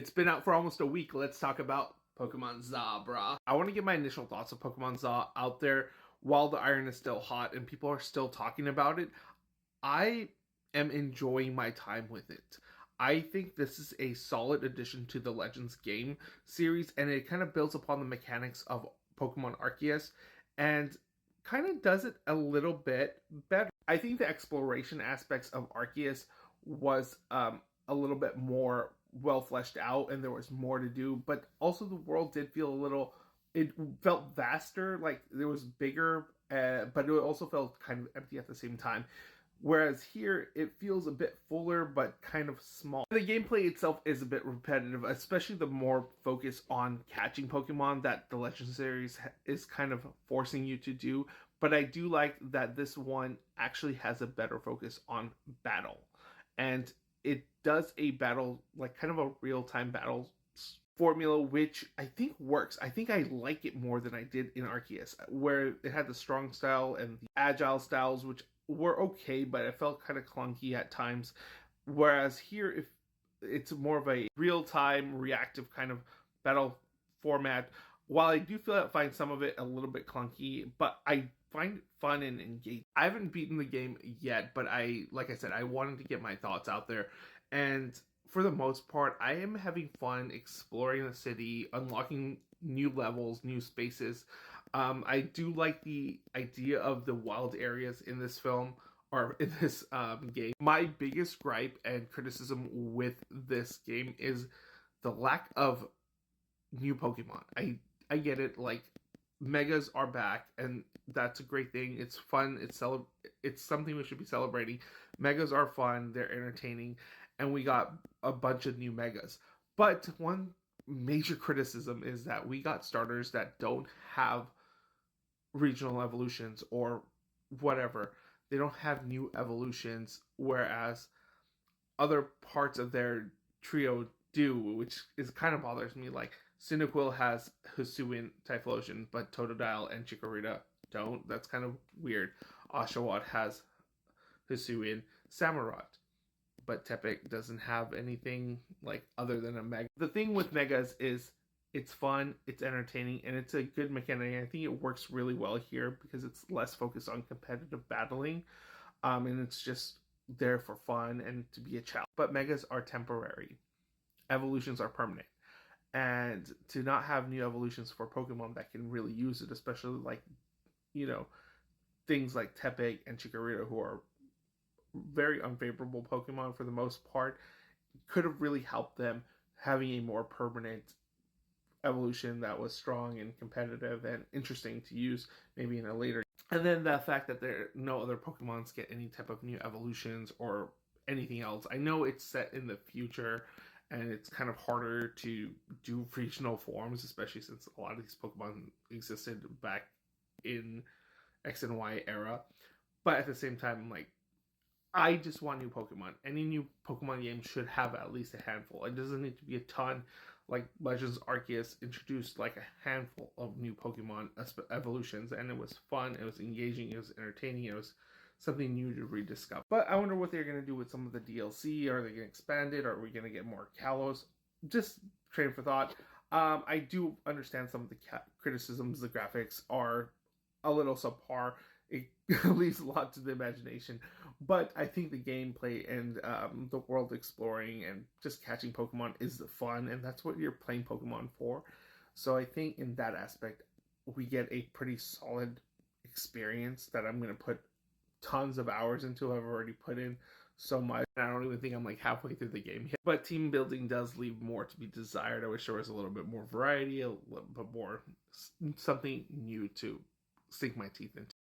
It's been out for almost a week. Let's talk about Pokemon Zabra. I want to get my initial thoughts of Pokemon Za out there while the iron is still hot and people are still talking about it. I am enjoying my time with it. I think this is a solid addition to the Legends game series, and it kind of builds upon the mechanics of Pokemon Arceus and kind of does it a little bit better. I think the exploration aspects of Arceus was a little bit more well fleshed out, and there was more to do, but also the world did feel a little, it felt vaster, like it was bigger, but it also felt kind of empty at the same time. Whereas here, it feels a bit fuller, but kind of small. The gameplay itself is a bit repetitive, especially the more focus on catching Pokemon that the Legends series is kind of forcing you to do. But I do like that this one actually has a better focus on battle. And it does a battle, like kind of a real-time battle formula, which I think works. I think I like it more than I did in Arceus, where it had the strong style and the agile styles, which were okay, but it felt kind of clunky at times. Whereas here, if it's more of a real-time, reactive kind of battle format, while I do find some of it a little bit clunky, but I find it fun and engaging. I haven't beaten the game yet, but like I said, I wanted to get my thoughts out there. And for the most part, I am having fun exploring the city, unlocking new levels, new spaces. I do like the idea of the wild areas in this film, or in this game. My biggest gripe and criticism with this game is the lack of new Pokemon. I get it, like, Megas are back, and that's a great thing. It's fun. It's something we should be celebrating. Megas are fun. They're entertaining, and we got a bunch of new Megas. But one major criticism is that we got starters that don't have regional evolutions or whatever. They don't have new evolutions, whereas other parts of their trio do, which is kind of bothers me. Like, Cyndaquil has Hisuian Typhlosion, but Totodile and Chikorita don't. That's kind of weird. Oshawott has Hisuian Samurott, but Tepig doesn't have anything like other than a Mega. The thing with Megas is it's fun, it's entertaining, and it's a good mechanic. I think it works really well here because it's less focused on competitive battling, and it's just there for fun and to be a challenge. But Megas are temporary. Evolutions are permanent. And to not have new evolutions for Pokemon that can really use it, especially like, things like Tepig and Chikorita, who are very unfavorable Pokemon for the most part, could have really helped them having a more permanent evolution that was strong and competitive and interesting to use maybe in a later. And then the fact that no other Pokemons get any type of new evolutions or anything else. I know it's set in the future and it's kind of harder to do regional forms, especially since a lot of these Pokemon existed back in X and Y era. But at the same time, like, I just want new Pokemon. Any new Pokemon game should have at least a handful. It doesn't need to be a ton. Like Legends Arceus introduced like a handful of new Pokemon evolutions, and it was fun, it was engaging, it was entertaining, it was something new to rediscover. But I wonder what they're going to do with some of the DLC. Are they going to expand it? Are we going to get more Kalos? Just train for thought. I do understand some of the criticisms. The graphics are a little subpar. It leaves a lot to the imagination, but I think the gameplay and the world exploring and just catching Pokemon is the fun, and that's what you're playing Pokemon for. So I think in that aspect, we get a pretty solid experience that I'm going to put tons of hours into. I've already put in so much. I don't even think I'm like halfway through the game yet. But team building does leave more to be desired. I wish there was a little bit more variety, a little bit more something new to sink my teeth into.